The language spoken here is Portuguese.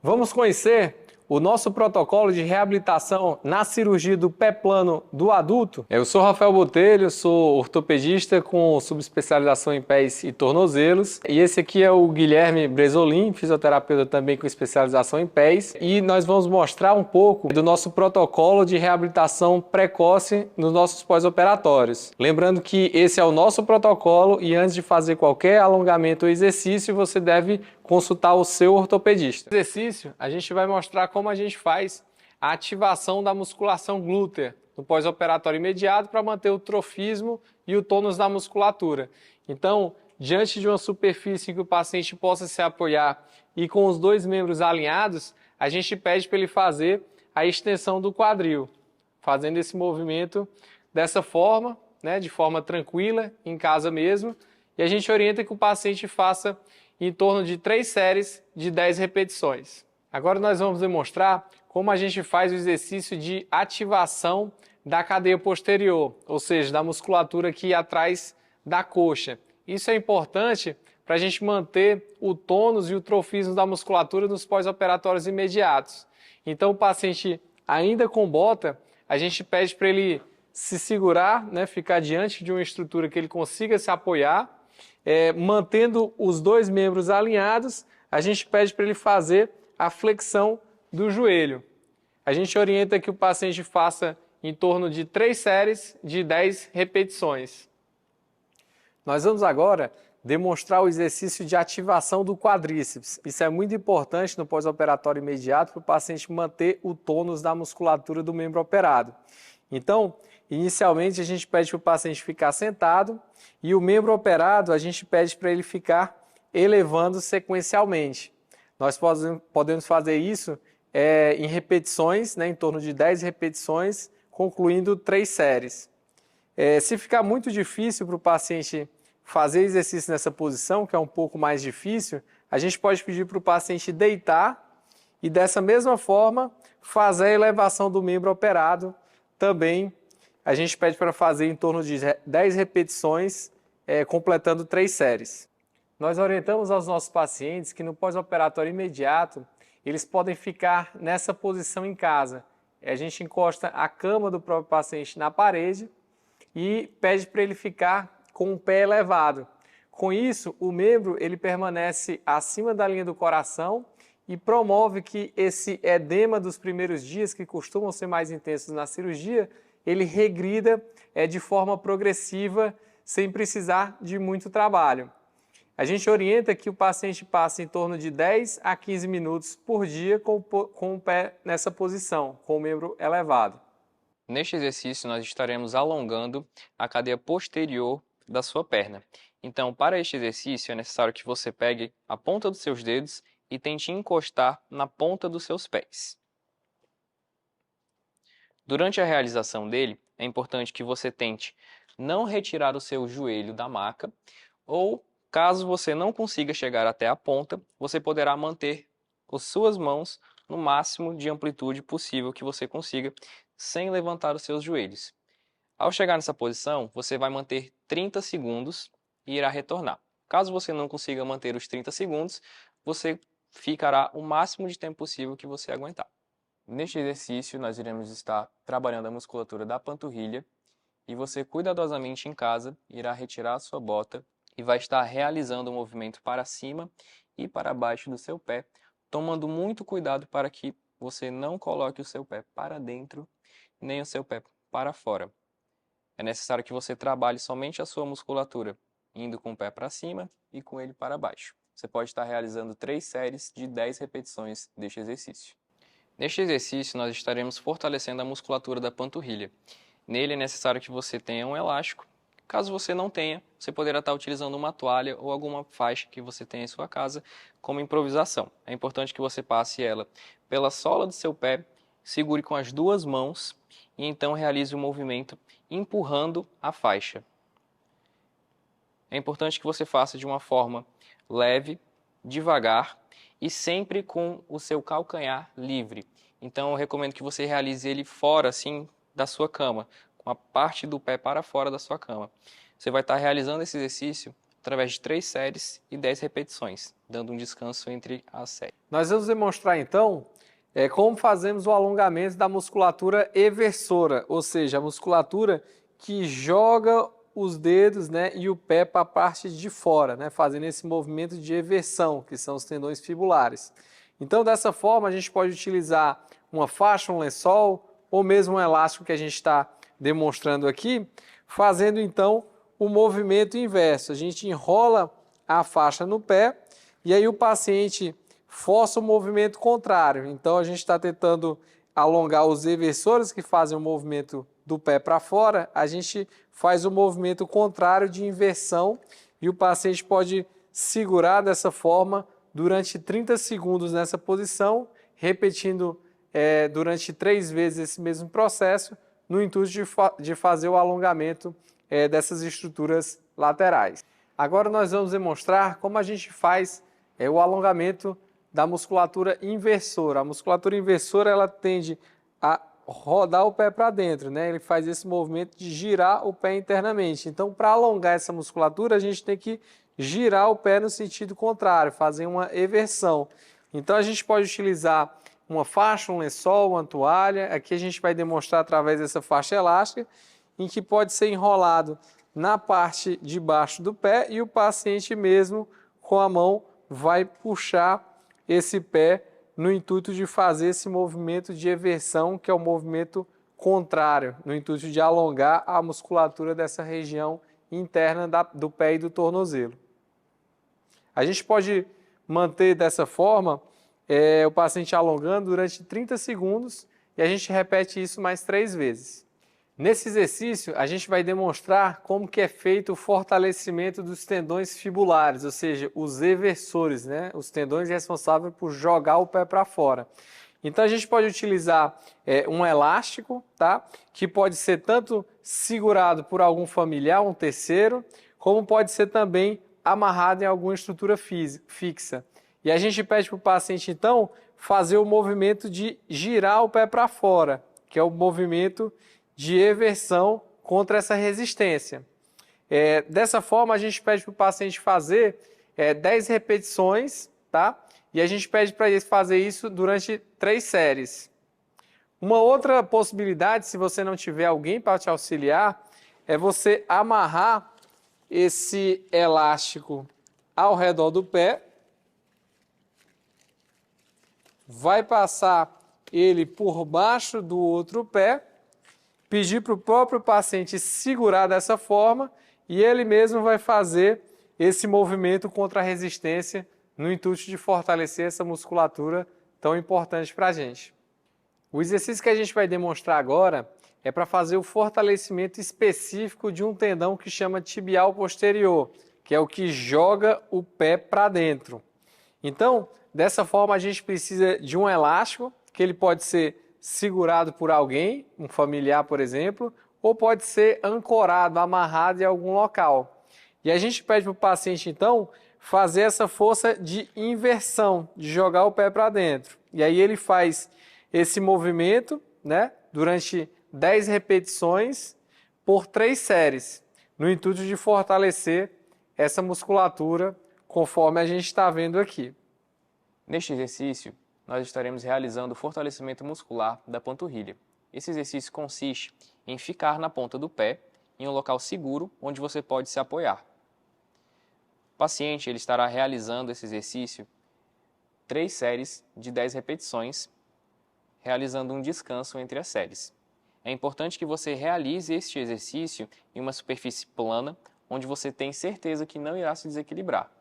Vamos conhecer o nosso protocolo de reabilitação na cirurgia do pé plano do adulto. Eu sou Rafael Botelho, sou ortopedista com subespecialização em pés e tornozelos. E esse aqui é o Guilherme Bresolim, fisioterapeuta também com especialização em pés. E nós vamos mostrar um pouco do nosso protocolo de reabilitação precoce nos nossos pós-operatórios. Lembrando que esse é o nosso protocolo e antes de fazer qualquer alongamento ou exercício, você deve consultar o seu ortopedista. No exercício, a gente vai mostrar como a gente faz a ativação da musculação glútea no pós-operatório imediato para manter o trofismo e o tônus da musculatura. Então, diante de uma superfície em que o paciente possa se apoiar e com os dois membros alinhados, a gente pede para ele fazer a extensão do quadril, fazendo esse movimento dessa forma, né, de forma tranquila, em casa mesmo, e a gente orienta que o paciente faça em torno de 3 séries de 10 repetições. Agora nós vamos demonstrar como a gente faz o exercício de ativação da cadeia posterior, ou seja, da musculatura aqui atrás da coxa. Isso é importante para a gente manter o tônus e o trofismo da musculatura nos pós-operatórios imediatos. Então o paciente ainda com bota, a gente pede para ele se segurar, né, ficar diante de uma estrutura que ele consiga se apoiar, mantendo os dois membros alinhados, a gente pede para ele fazer a flexão do joelho. A gente orienta que o paciente faça em torno de 3 séries de 10 repetições. Nós vamos agora demonstrar o exercício de ativação do quadríceps. Isso é muito importante no pós-operatório imediato para o paciente manter o tônus da musculatura do membro operado. Então, inicialmente a gente pede para o paciente ficar sentado e o membro operado a gente pede para ele ficar elevando sequencialmente. Nós podemos fazer isso em repetições, né, em torno de 10 repetições, concluindo 3 séries. Se ficar muito difícil para o paciente fazer exercício nessa posição, que é um pouco mais difícil, a gente pode pedir para o paciente deitar e dessa mesma forma fazer a elevação do membro operado. Também a gente pede para fazer em torno de 10 repetições, completando 3 séries. Nós orientamos aos nossos pacientes que no pós-operatório imediato, eles podem ficar nessa posição em casa. A gente encosta a cama do próprio paciente na parede e pede para ele ficar com o pé elevado. Com isso, o membro ele permanece acima da linha do coração e promove que esse edema dos primeiros dias, que costumam ser mais intensos na cirurgia, ele regrida de forma progressiva, sem precisar de muito trabalho. A gente orienta que o paciente passe em torno de 10 a 15 minutos por dia com o pé nessa posição, com o membro elevado. Neste exercício, nós estaremos alongando a cadeia posterior da sua perna. Então, para este exercício, é necessário que você pegue a ponta dos seus dedos e tente encostar na ponta dos seus pés. Durante a realização dele, é importante que você tente não retirar o seu joelho da maca ou, caso você não consiga chegar até a ponta, você poderá manter as suas mãos no máximo de amplitude possível que você consiga, sem levantar os seus joelhos. Ao chegar nessa posição, você vai manter 30 segundos e irá retornar. Caso você não consiga manter os 30 segundos, você ficará o máximo de tempo possível que você aguentar. Neste exercício, nós iremos estar trabalhando a musculatura da panturrilha e você cuidadosamente em casa irá retirar a sua bota e vai estar realizando o movimento para cima e para baixo do seu pé, tomando muito cuidado para que você não coloque o seu pé para dentro nem o seu pé para fora. É necessário que você trabalhe somente a sua musculatura, indo com o pé para cima e com ele para baixo. Você pode estar realizando 3 séries de 10 repetições deste exercício. Neste exercício, nós estaremos fortalecendo a musculatura da panturrilha. Nele é necessário que você tenha um elástico. Caso você não tenha, você poderá estar utilizando uma toalha ou alguma faixa que você tenha em sua casa como improvisação. É importante que você passe ela pela sola do seu pé, segure com as 2 mãos e então realize o movimento empurrando a faixa. É importante que você faça de uma forma leve, devagar e sempre com o seu calcanhar livre. Então eu recomendo que você realize ele fora assim da sua cama, com a parte do pé para fora da sua cama. Você vai estar realizando esse exercício através de 3 séries e 10 repetições, dando um descanso entre as séries. Nós vamos demonstrar então como fazemos o alongamento da musculatura eversora, ou seja, a musculatura que joga os dedos, né, e o pé para a parte de fora, né, fazendo esse movimento de eversão, que são os tendões fibulares. Então, dessa forma, a gente pode utilizar uma faixa, um lençol, ou mesmo um elástico que a gente está demonstrando aqui, fazendo então o movimento inverso. A gente enrola a faixa no pé e aí o paciente força o movimento contrário. Então, a gente está tentando alongar os eversores que fazem o movimento do pé para fora, a gente faz o movimento contrário de inversão e o paciente pode segurar dessa forma durante 30 segundos nessa posição, repetindo durante 3 vezes esse mesmo processo, no intuito de fazer o alongamento dessas estruturas laterais. Agora nós vamos demonstrar como a gente faz o alongamento da musculatura inversora. A musculatura inversora ela tende a rodar o pé para dentro, né? Ele faz esse movimento de girar o pé internamente. Então, para alongar essa musculatura, a gente tem que girar o pé no sentido contrário, fazer uma eversão. Então, a gente pode utilizar uma faixa, um lençol, uma toalha. Aqui a gente vai demonstrar através dessa faixa elástica, em que pode ser enrolado na parte de baixo do pé e o paciente mesmo, com a mão, vai puxar esse pé no intuito de fazer esse movimento de eversão, que é o movimento contrário, no intuito de alongar a musculatura dessa região interna do pé e do tornozelo. A gente pode manter dessa forma o paciente alongando durante 30 segundos e a gente repete isso mais 3 vezes. Nesse exercício, a gente vai demonstrar como que é feito o fortalecimento dos tendões fibulares, ou seja, os eversores, né? Os tendões responsáveis por jogar o pé para fora. Então, a gente pode utilizar um elástico, tá? Que pode ser tanto segurado por algum familiar, um terceiro, como pode ser também amarrado em alguma estrutura fixa. E a gente pede para o paciente, então, fazer o movimento de girar o pé para fora, que é o movimento de eversão contra essa resistência. Dessa forma, a gente pede para o paciente fazer 10 repetições, tá? E a gente pede para ele fazer isso durante 3 séries. Uma outra possibilidade, se você não tiver alguém para te auxiliar, é você amarrar esse elástico ao redor do pé, vai passar ele por baixo do outro pé, pedir para o próprio paciente segurar dessa forma e ele mesmo vai fazer esse movimento contra a resistência no intuito de fortalecer essa musculatura tão importante para a gente. O exercício que a gente vai demonstrar agora é para fazer o fortalecimento específico de um tendão que chama tibial posterior, que é o que joga o pé para dentro. Então, dessa forma a gente precisa de um elástico, que ele pode ser segurado por alguém, um familiar, por exemplo, ou pode ser ancorado, amarrado em algum local. E a gente pede para o paciente, então, fazer essa força de inversão, de jogar o pé para dentro. E aí ele faz esse movimento, né, durante 10 repetições por 3 séries, no intuito de fortalecer essa musculatura, conforme a gente está vendo aqui. Neste exercício, nós estaremos realizando o fortalecimento muscular da panturrilha. Esse exercício consiste em ficar na ponta do pé, em um local seguro, onde você pode se apoiar. O paciente ele estará realizando esse exercício 3 séries de 10 repetições, realizando um descanso entre as séries. É importante que você realize este exercício em uma superfície plana, onde você tem certeza que não irá se desequilibrar.